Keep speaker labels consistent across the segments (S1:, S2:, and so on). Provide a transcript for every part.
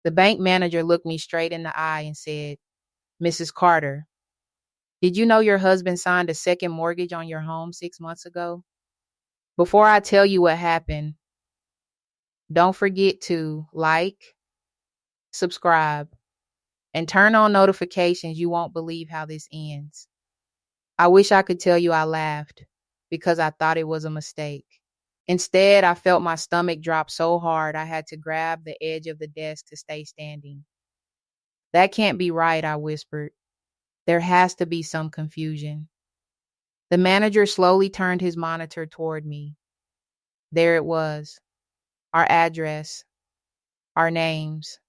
S1: The bank manager looked me straight in the eye and said, "Mrs. Carter, did you know your husband signed a second mortgage on your home 6 months ago? Before I tell you what happened, don't forget to like, subscribe, and turn on notifications. You won't believe how this ends." I wish I could tell you I laughed because I thought it was a mistake. Instead, I felt my stomach drop so hard I had to grab the edge of the desk to stay standing. "That can't be right," I whispered. "There has to be some confusion." The manager slowly turned his monitor toward me. There it was, our address, our names,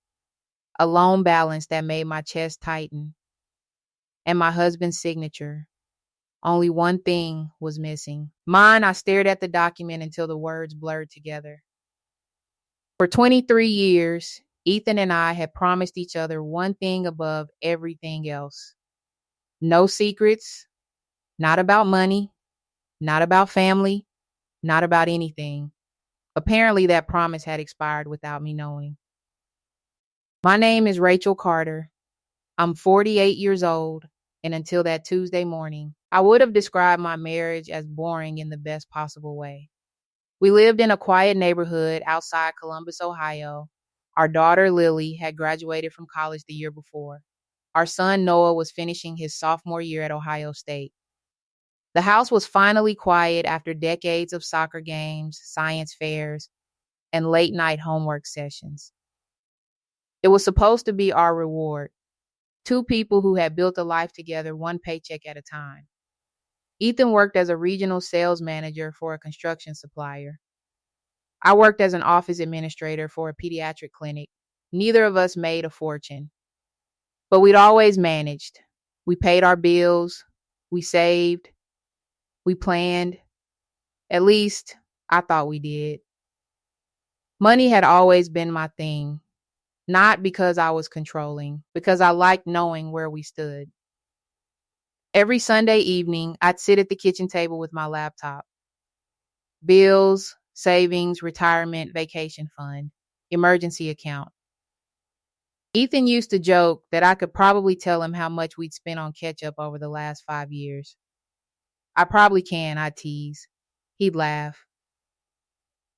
S1: a loan balance that made my chest tighten, and my husband's signature. Only one thing was missing. Mine. I stared at the document until the words blurred together. For 23 years, Ethan and I had promised each other one thing above everything else. No secrets, not about money, not about family, not about anything. Apparently, that promise had expired without me knowing. My name is Rachel Carter. I'm 48 years old, and until that Tuesday morning, I would have described my marriage as boring in the best possible way. We lived in a quiet neighborhood outside Columbus, Ohio. Our daughter, Lily, had graduated from college the year before. Our son, Noah, was finishing his sophomore year at Ohio State. The house was finally quiet after decades of soccer games, science fairs, and late night homework sessions. It was supposed to be our reward. Two people who had built a life together one paycheck at a time. Ethan worked as a regional sales manager for a construction supplier. I worked as an office administrator for a pediatric clinic. Neither of us made a fortune, but we'd always managed. We paid our bills, we saved, we planned. At least, I thought we did. Money had always been my thing, not because I was controlling, because I liked knowing where we stood. Every Sunday evening, I'd sit at the kitchen table with my laptop. Bills, savings, retirement, vacation fund, emergency account. Ethan used to joke that I could probably tell him how much we'd spent on ketchup over the last 5 years. "I probably can," I tease. He'd laugh.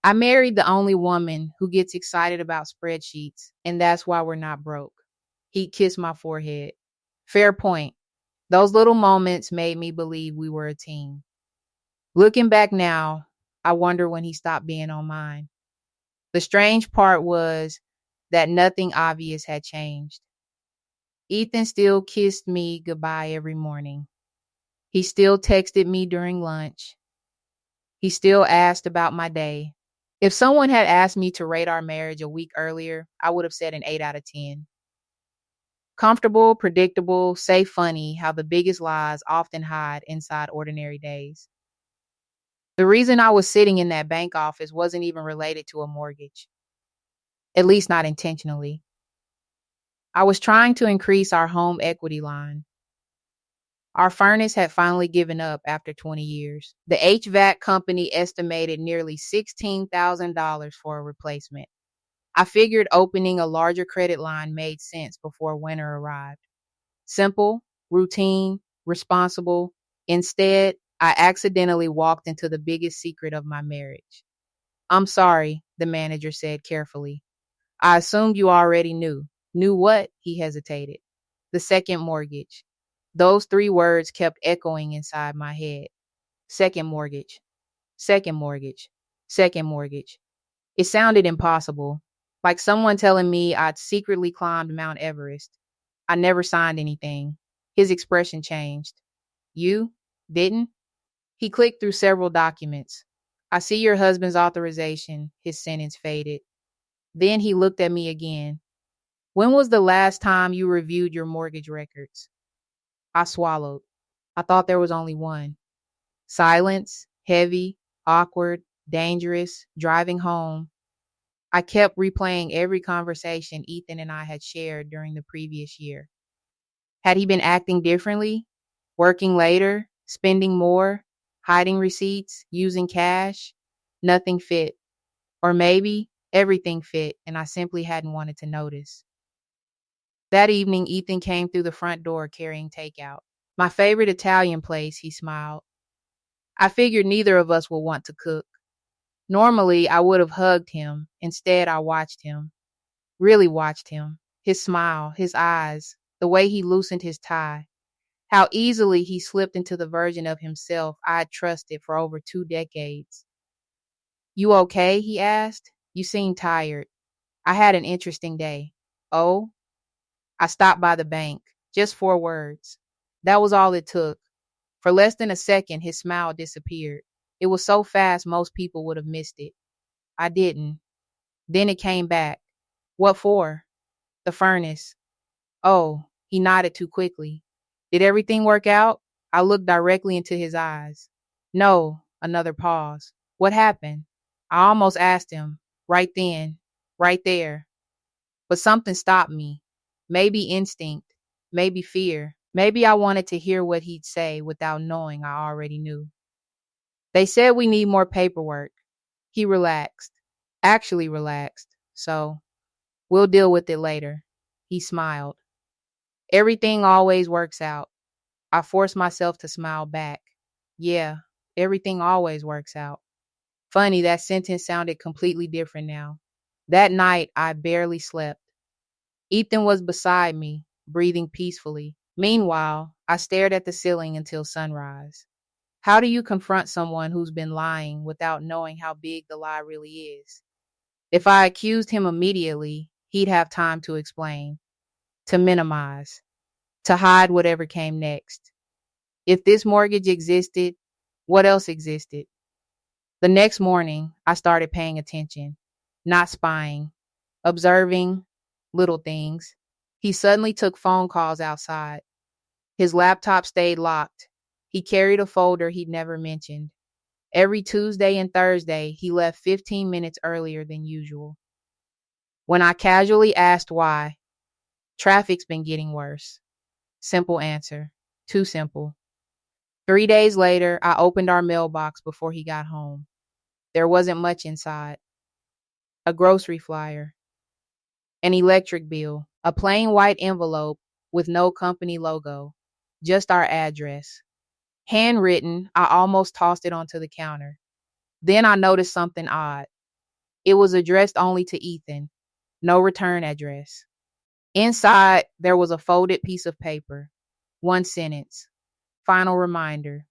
S1: "I married the only woman who gets excited about spreadsheets, and that's why we're not broke." He'd kiss my forehead. Fair point. Those little moments made me believe we were a team. Looking back now, I wonder when he stopped being on mine. The strange part was that nothing obvious had changed. Ethan still kissed me goodbye every morning. He still texted me during lunch. He still asked about my day. If someone had asked me to rate our marriage a week earlier, I would have said an 8 out of 10. Comfortable, predictable, say funny how the biggest lies often hide inside ordinary days. The reason I was sitting in that bank office wasn't even related to a mortgage, at least not intentionally. I was trying to increase our home equity line. Our furnace had finally given up after 20 years. The HVAC company estimated nearly $16,000 for a replacement. I figured opening a larger credit line made sense before winter arrived. Simple, routine, responsible. Instead, I accidentally walked into the biggest secret of my marriage. "I'm sorry," the manager said carefully. "I assumed you already knew." "Knew what?" He hesitated. "The second mortgage." Those three words kept echoing inside my head. Second mortgage, second mortgage, second mortgage. It sounded impossible, like someone telling me I'd secretly climbed Mount Everest. I never signed anything. His expression changed. "You didn't?" He clicked through several documents. "I see your husband's authorization." His sentence faded. Then he looked at me again. "When was the last time you reviewed your mortgage records?" I swallowed. I thought there was only one. Silence, heavy, awkward, dangerous, driving home. I kept replaying every conversation Ethan and I had shared during the previous year. Had he been acting differently? Working later? Spending more? Hiding receipts? Using cash? Nothing fit. Or maybe Everything fit, and I simply hadn't wanted to notice. That evening, Ethan came through the front door carrying takeout. My favorite Italian place, he smiled. I figured neither of us would want to cook. Normally, I would have hugged him. Instead, I watched him. Really watched him. His smile, his eyes, the way he loosened his tie. How easily he slipped into the version of himself I'd trusted for over 2 decades. You okay? He asked. You seem tired. I had an interesting day. Oh? I stopped by the bank. Just 4 words. That was all it took. For less than a second, his smile disappeared. It was so fast most people would have missed it. I didn't. Then it came back. What for? The furnace. Oh, he nodded too quickly. Did everything work out? I looked directly into his eyes. No, another pause. What happened? I almost asked him, right then, right there. But something stopped me. Maybe instinct, maybe fear. Maybe I wanted to hear what he'd say without knowing I already knew. They said we need more paperwork. He relaxed, actually relaxed. So, we'll deal with it later. He smiled. Everything always works out. I forced myself to smile back. Yeah, everything always works out. Funny, that sentence sounded completely different now. That night, I barely slept. Ethan was beside me, breathing peacefully. Meanwhile, I stared at the ceiling until sunrise. How do you confront someone who's been lying without knowing how big the lie really is? If I accused him immediately, he'd have time to explain, to minimize, to hide whatever came next. If this mortgage existed, what else existed? The next morning, I started paying attention, not spying, observing little things. He suddenly took phone calls outside. His laptop stayed locked. He carried a folder he'd never mentioned. Every Tuesday and Thursday, he left 15 minutes earlier than usual. When I casually asked why, traffic's been getting worse. Simple answer. Too simple. 3 days later, I opened our mailbox before he got home. There wasn't much inside. A grocery flyer, an electric bill, a plain white envelope with no company logo, just our address. Handwritten, I almost tossed it onto the counter. Then I noticed something odd. It was addressed only to Ethan, no return address. Inside, there was a folded piece of paper. One sentence. Final reminder.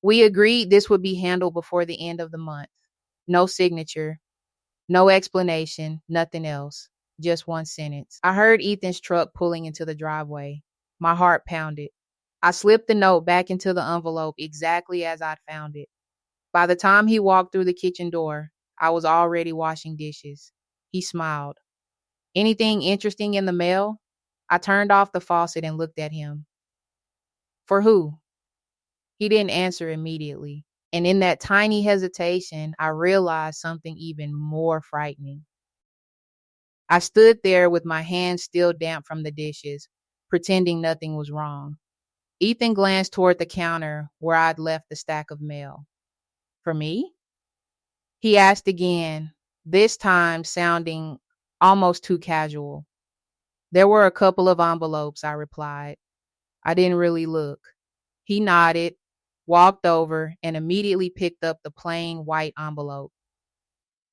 S1: We agreed this would be handled before the end of the month. No signature, no explanation, nothing else. Just one sentence. I heard Ethan's truck pulling into the driveway. My heart pounded. I slipped the note back into the envelope exactly as I'd found it. By the time he walked through the kitchen door, I was already washing dishes. He smiled. Anything interesting in the mail? I turned off the faucet and looked at him. For who? He didn't answer immediately. And in that tiny hesitation, I realized something even more frightening. I stood there with my hands still damp from the dishes, pretending nothing was wrong. Ethan glanced toward the counter where I'd left the stack of mail. For me? He asked again, this time sounding almost too casual. There were a couple of envelopes, I replied. I didn't really look. He nodded, walked over, and immediately picked up the plain white envelope.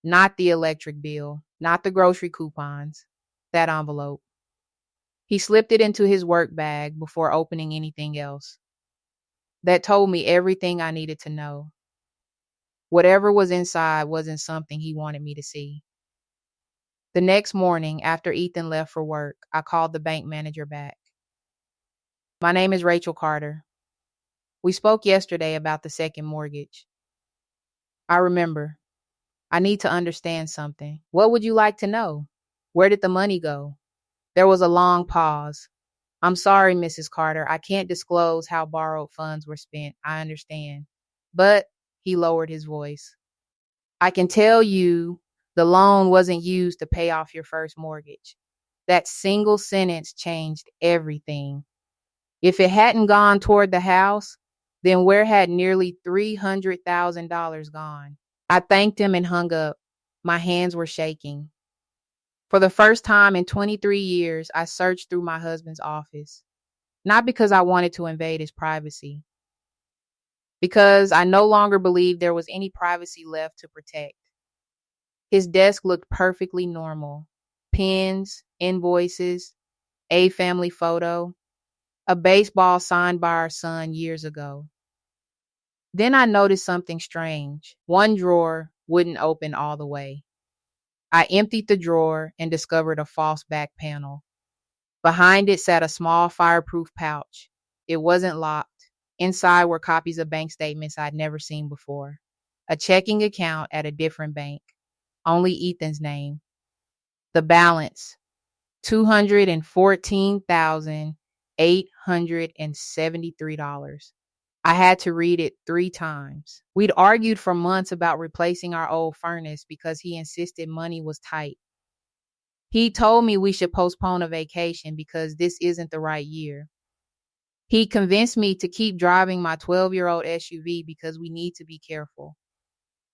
S1: Not the electric bill, not the grocery coupons, that envelope. He slipped it into his work bag before opening anything else. That told me everything I needed to know. Whatever was inside wasn't something he wanted me to see. The next morning, after Ethan left for work, I called the bank manager back. My name is Rachel Carter. We spoke yesterday about the second mortgage. I remember. I need to understand something. What would you like to know? Where did the money go? There was a long pause. I'm sorry, Mrs. Carter. I can't disclose how borrowed funds were spent. I understand. But, he lowered his voice, I can tell you the loan wasn't used to pay off your first mortgage. That single sentence changed everything. If it hadn't gone toward the house, then where had nearly $300,000 gone? I thanked him and hung up. My hands were shaking. For the first time in 23 years, I searched through my husband's office, not because I wanted to invade his privacy, because I no longer believed there was any privacy left to protect. His desk looked perfectly normal. Pens, invoices, a family photo, a baseball signed by our son years ago. Then I noticed something strange. One drawer wouldn't open all the way. I emptied the drawer and discovered a false back panel. Behind it sat a small fireproof pouch. It wasn't locked. Inside were copies of bank statements I'd never seen before. A checking account at a different bank. Only Ethan's name. The balance, $214,873. I had to read it 3 times. We'd argued for months about replacing our old furnace because he insisted money was tight. He told me we should postpone a vacation because this isn't the right year. He convinced me to keep driving my 12-year-old SUV because we need to be careful,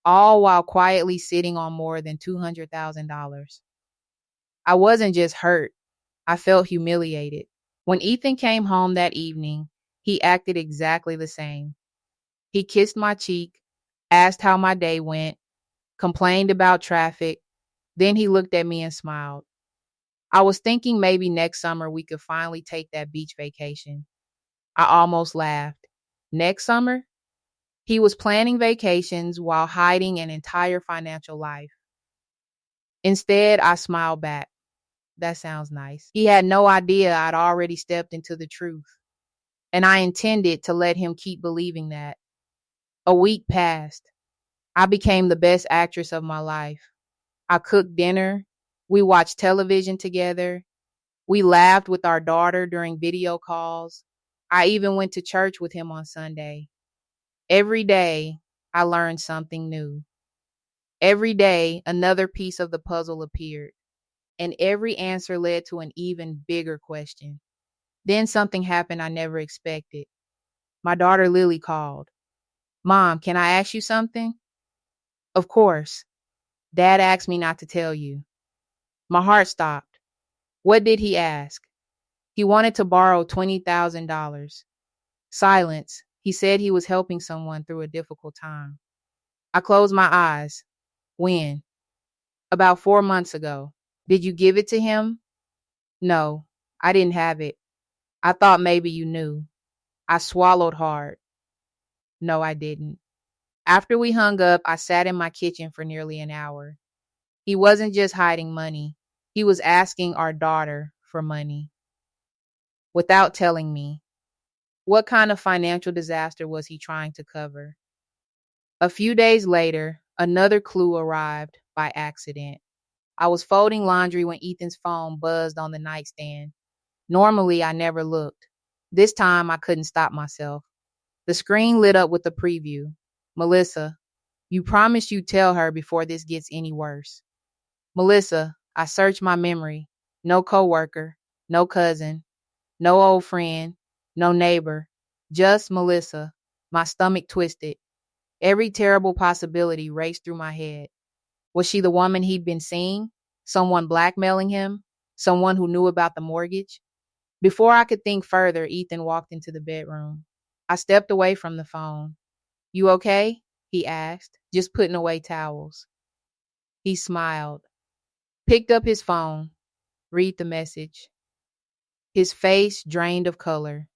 S1: all while quietly sitting on more than $200,000. I wasn't just hurt, I felt humiliated. When Ethan came home that evening, he acted exactly the same. He kissed my cheek, asked how my day went, complained about traffic. Then he looked at me and smiled. I was thinking maybe next summer we could finally take that beach vacation. I almost laughed. Next summer? He was planning vacations while hiding an entire financial life. Instead, I smiled back. That sounds nice. He had no idea I'd already stepped into the truth, and I intended to let him keep believing that. A week passed. I became the best actress of my life. I cooked dinner. We watched television together. We laughed with our daughter during video calls. I even went to church with him on Sunday. Every day, I learned something new. Every day, another piece of the puzzle appeared, and every answer led to an even bigger question. Then something happened I never expected. My daughter Lily called. "Mom, can I ask you something?" "Of course." "Dad asked me not to tell you." My heart stopped. What did he ask? He wanted to borrow $20,000. Silence. He said he was helping someone through a difficult time. I closed my eyes. When? About 4 months ago. Did you give it to him? No, I didn't have it. I thought maybe you knew. I swallowed hard. No, I didn't. After we hung up, I sat in my kitchen for nearly an hour. He wasn't just hiding money. He was asking our daughter for money. Without telling me. What kind of financial disaster was he trying to cover? A few days later, another clue arrived by accident. I was folding laundry when Ethan's phone buzzed on the nightstand. Normally, I never looked. This time, I couldn't stop myself. The screen lit up with a preview. "Melissa, you promised you'd tell her before this gets any worse." Melissa, I searched my memory. No coworker, no cousin, no old friend, no neighbor. Just Melissa. My stomach twisted. Every terrible possibility raced through my head. Was she the woman he'd been seeing? Someone blackmailing him? Someone who knew about the mortgage? Before I could think further, Ethan walked into the bedroom. I stepped away from the phone. "You okay?" he asked, just putting away towels. He smiled, picked up his phone, read the message. His face drained of color.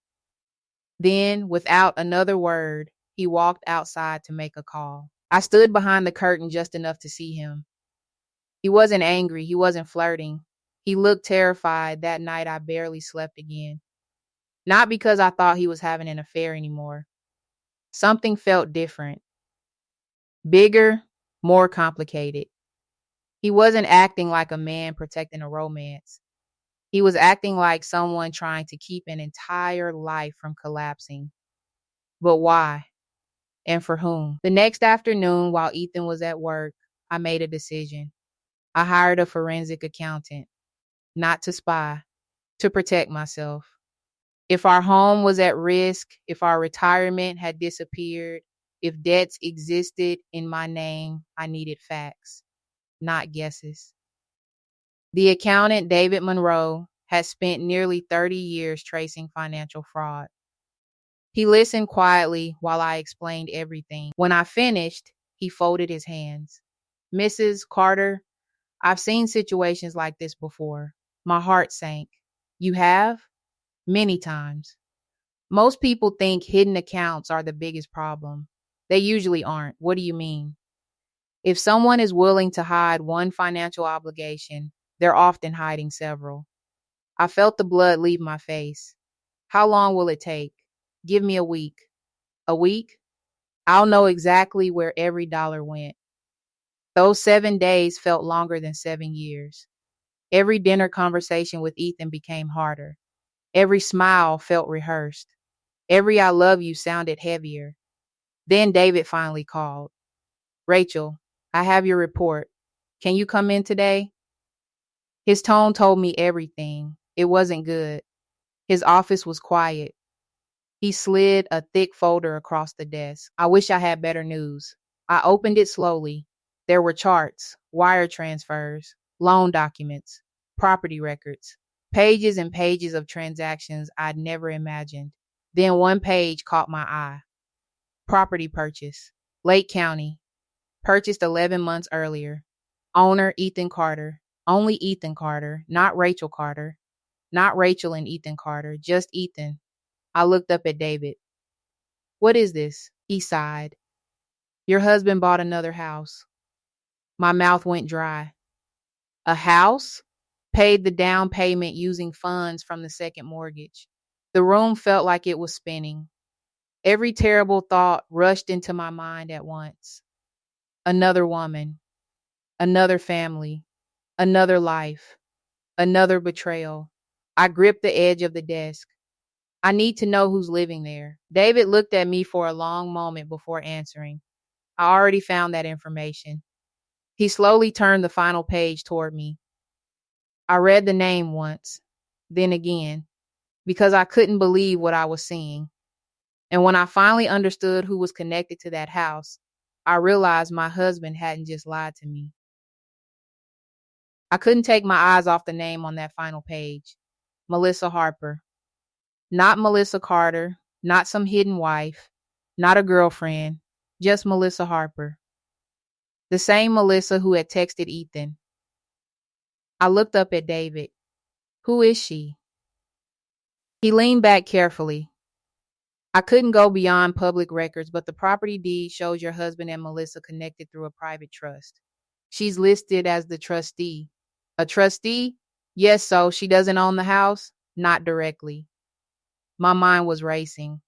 S1: Then, without another word, he walked outside to make a call. I stood behind the curtain just enough to see him. He wasn't angry. He wasn't flirting. He looked terrified. That night, I barely slept again. Not because I thought he was having an affair anymore. Something felt different. Bigger, more complicated. He wasn't acting like a man protecting a romance. He was acting like someone trying to keep an entire life from collapsing. But why? And for whom? The next afternoon, while Ethan was at work, I made a decision. I hired a forensic accountant, not to spy, to protect myself. If our home was at risk, if our retirement had disappeared, if debts existed in my name, I needed facts. not guesses. The accountant, David Monroe, had spent nearly 30 years tracing financial fraud. He listened quietly while I explained everything. When I finished, he folded his hands. Mrs. Carter, I've seen situations like this before. My heart sank. You have? Many times. Most people think hidden accounts are the biggest problem. They usually aren't. What do you mean? If someone is willing to hide one financial obligation, they're often hiding several. I felt the blood leave my face. How long will it take? Give me a week. A week? I'll know exactly where every dollar went. Those 7 days felt longer than 7 years. Every dinner conversation with Ethan became harder. Every smile felt rehearsed. Every I love you sounded heavier. Then David finally called. Rachel, I have your report. Can you come in today? His tone told me everything. It wasn't good. His office was quiet. He slid a thick folder across the desk. I wish I had better news. I opened it slowly. There were charts, wire transfers, loan documents, property records, pages and pages of transactions I'd never imagined. Then one page caught my eye. Property purchase. Lake County. Purchased 11 months earlier. Owner Ethan Carter. Only Ethan Carter, not Rachel Carter. Not Rachel and Ethan Carter, just Ethan. I looked up at David. What is this? He sighed. Your husband bought another house. My mouth went dry. A house? Paid the down payment using funds from the second mortgage. The room felt like it was spinning. Every terrible thought rushed into my mind at once. Another woman, another family, another life, another betrayal. I gripped the edge of the desk. I need to know who's living there. David looked at me for a long moment before answering. I already found that information. He slowly turned the final page toward me. I read the name once, then again, because I couldn't believe what I was seeing. And when I finally understood who was connected to that house, I realized my husband hadn't just lied to me. I couldn't take my eyes off the name on that final page. Melissa Harper. Not Melissa Carter, not some hidden wife, not a girlfriend, just Melissa Harper. The same Melissa who had texted Ethan. I looked up at David. Who is she? He leaned back carefully. I couldn't go beyond public records, but the property deed shows your husband and Melissa connected through a private trust. She's listed as the trustee. A trustee? Yes, so she doesn't own the house? Not directly. My mind was racing.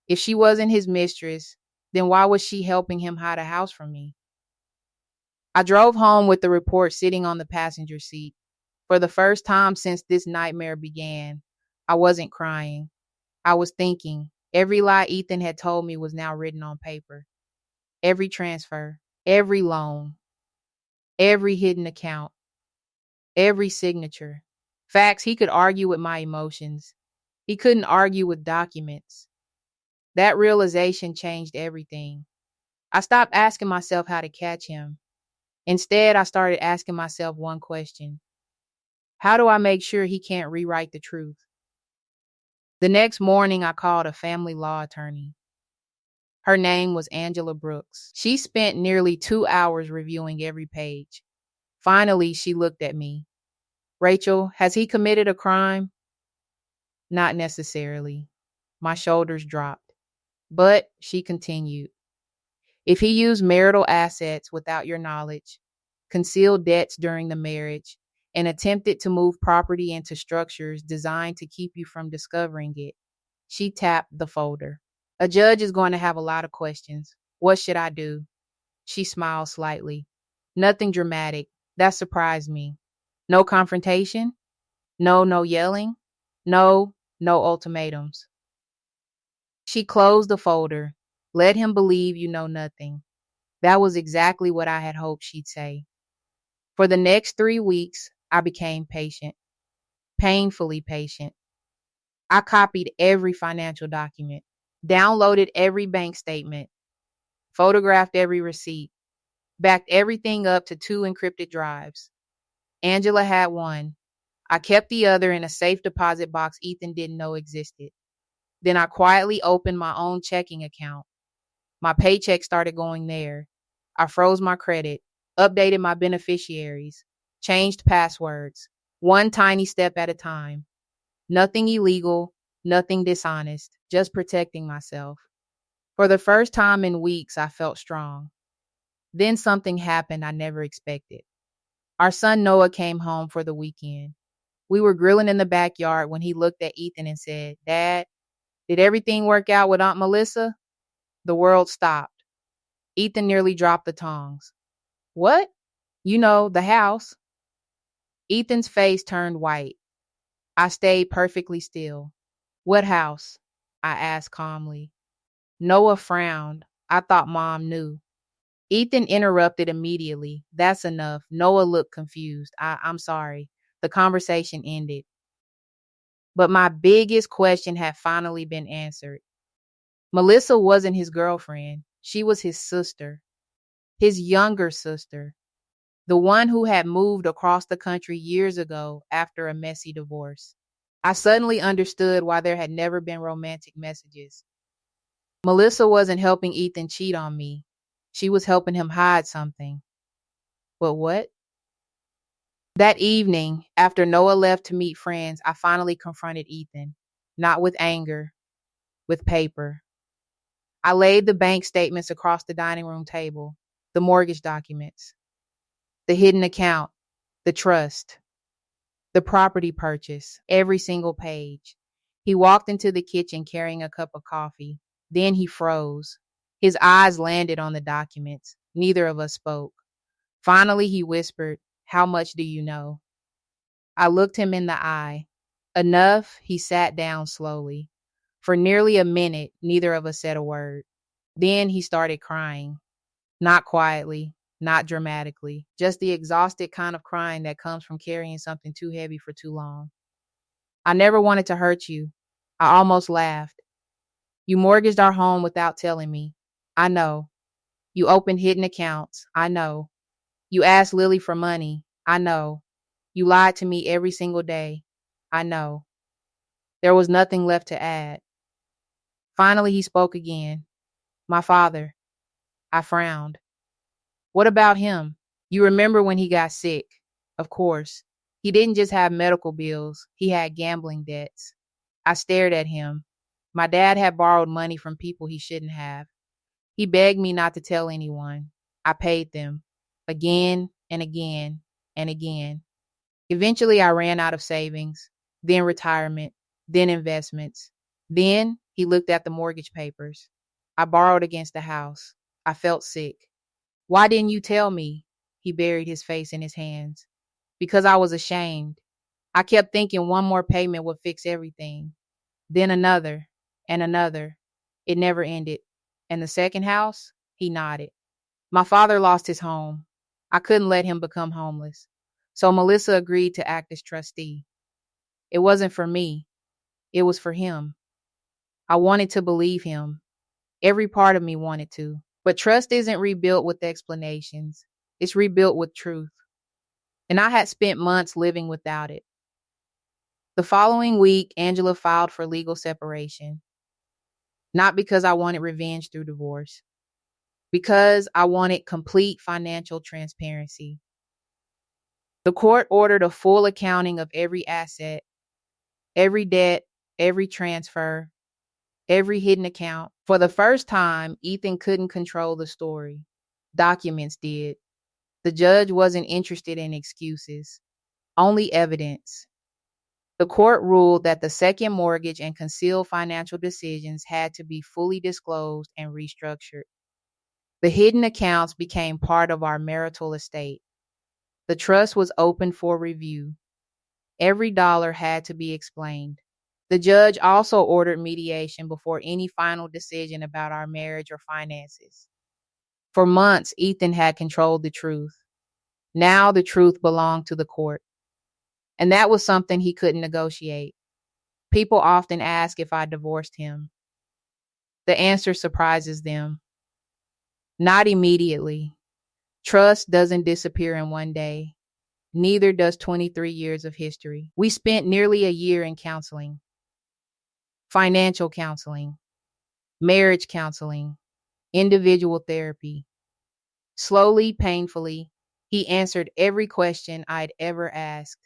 S1: If she wasn't his mistress, then why was she helping him hide a house from me? I drove home with the report sitting on the passenger seat. For the first time since this nightmare began, I wasn't crying. I was thinking. Every lie Ethan had told me was now written on paper. Every transfer, every loan, every hidden account, every signature. Facts, he could argue with my emotions. He couldn't argue with documents. That realization changed everything. I stopped asking myself how to catch him. Instead, I started asking myself one question. How do I make sure he can't rewrite the truth? The next morning, I called a family law attorney. Her name was Angela Brooks. She spent nearly 2 hours reviewing every page. Finally, she looked at me. Rachel, has he committed a crime? Not necessarily. My shoulders dropped. But, she continued, if he used marital assets without your knowledge, concealed debts during the marriage, and attempted to move property into structures designed to keep you from discovering it, she tapped the folder. A judge is going to have a lot of questions. What should I do? She smiled slightly. Nothing dramatic. That surprised me. No confrontation? No yelling? No ultimatums. She closed the folder. Let him believe you know nothing. That was exactly what I had hoped she'd say. For the next 3 weeks, I became patient. Painfully patient. I copied every financial document, downloaded every bank statement, photographed every receipt. Backed everything up to 2 encrypted drives. Angela had one. I kept the other in a safe deposit box Ethan didn't know existed. Then I quietly opened my own checking account. My paycheck started going there. I froze my credit, updated my beneficiaries, changed passwords, one tiny step at a time. Nothing illegal, nothing dishonest, just protecting myself. For the first time in weeks, I felt strong. Then something happened I never expected. Our son Noah came home for the weekend. We were grilling in the backyard when he looked at Ethan and said, "Dad, did everything work out with Aunt Melissa?" The world stopped. Ethan nearly dropped the tongs. "What?" "You know, the house." Ethan's face turned white. I stayed perfectly still. "What house?" I asked calmly. Noah frowned. I thought Mom knew. Ethan interrupted immediately. "That's enough." Noah looked confused. I'm sorry. The conversation ended. But my biggest question had finally been answered. Melissa wasn't his girlfriend. She was his sister, his younger sister, the one who had moved across the country years ago after a messy divorce. I suddenly understood why there had never been romantic messages. Melissa wasn't helping Ethan cheat on me. She was helping him hide something. But what? That evening, after Noah left to meet friends, I finally confronted Ethan, not with anger, with paper. I laid the bank statements across the dining room table, the mortgage documents, the hidden account, the trust, the property purchase, every single page. He walked into the kitchen carrying a cup of coffee. Then he froze. His eyes landed on the documents. Neither of us spoke. Finally, he whispered, "How much do you know?" I looked him in the eye. Enough, he sat down slowly. For nearly a minute, neither of us said a word. Then he started crying. Not quietly, not dramatically, just the exhausted kind of crying that comes from carrying something too heavy for too long. "I never wanted to hurt you." I almost laughed. "You mortgaged our home without telling me." "I know." "You opened hidden accounts." "I know." "You asked Lily for money." "I know." "You lied to me every single day." "I know." There was nothing left to add. Finally, he spoke again. "My father." I frowned. "What about him?" "You remember when he got sick?" "Of course." "He didn't just have medical bills, he had gambling debts." I stared at him. My dad had borrowed money from people he shouldn't have. He begged me not to tell anyone. I paid them. Again and again and again. Eventually, I ran out of savings, then retirement, then investments. Then he looked at the mortgage papers. I borrowed against the house. I felt sick. "Why didn't you tell me?" He buried his face in his hands. "Because I was ashamed. I kept thinking one more payment would fix everything. Then another and another. It never ended. And the second house?" He nodded. "My father lost his home. I couldn't let him become homeless. So Melissa agreed to act as trustee. It wasn't for me. It was for him. I wanted to believe him. Every part of me wanted to. But trust isn't rebuilt with explanations. It's rebuilt with truth. And I had spent months living without it. The following week, Angela filed for legal separation. Not because I wanted revenge through divorce. Because I wanted complete financial transparency. The court ordered a full accounting of every asset, every debt, every transfer, every hidden account. For the first time, Ethan couldn't control the story. Documents did. The judge wasn't interested in excuses, only evidence. The court ruled that the second mortgage and concealed financial decisions had to be fully disclosed and restructured. The hidden accounts became part of our marital estate. The trust was open for review. Every dollar had to be explained. The judge also ordered mediation before any final decision about our marriage or finances. For months, Ethan had controlled the truth. Now the truth belonged to the court. And that was something he couldn't negotiate. People often ask if I divorced him. The answer surprises them. Not immediately. Trust doesn't disappear in one day. Neither does 23 years of history. We spent nearly a year in counseling, financial counseling, marriage counseling, individual therapy. Slowly, painfully, he answered every question I'd ever asked.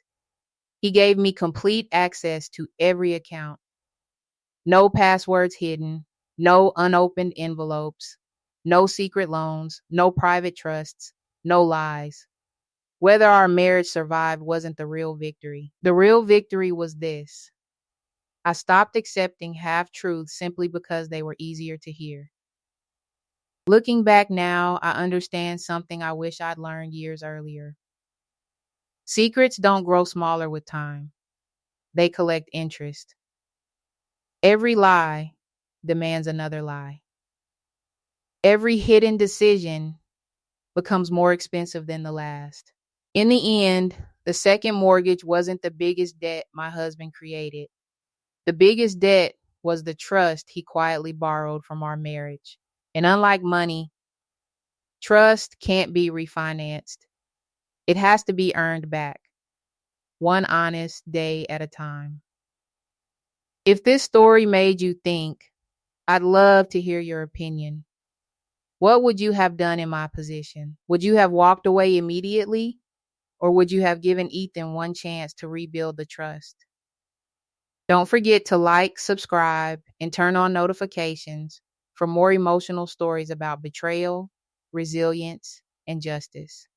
S1: He gave me complete access to every account. No passwords hidden, no unopened envelopes, no secret loans, no private trusts, no lies. Whether our marriage survived wasn't the real victory. The real victory was this: I stopped accepting half truths simply because they were easier to hear. Looking back now, I understand something I wish I'd learned years earlier. Secrets don't grow smaller with time, they collect interest. Every lie demands another lie. Every hidden decision becomes more expensive than the last. In the end, the second mortgage wasn't the biggest debt my husband created. The biggest debt was the trust he quietly borrowed from our marriage. And unlike money, trust can't be refinanced. It has to be earned back, one honest day at a time. If this story made you think, I'd love to hear your opinion. What would you have done in my position? Would you have walked away immediately? Or would you have given Ethan one chance to rebuild the trust? Don't forget to like, subscribe, and turn on notifications for more emotional stories about betrayal, resilience, and justice.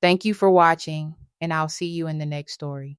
S1: Thank you for watching, and I'll see you in the next story.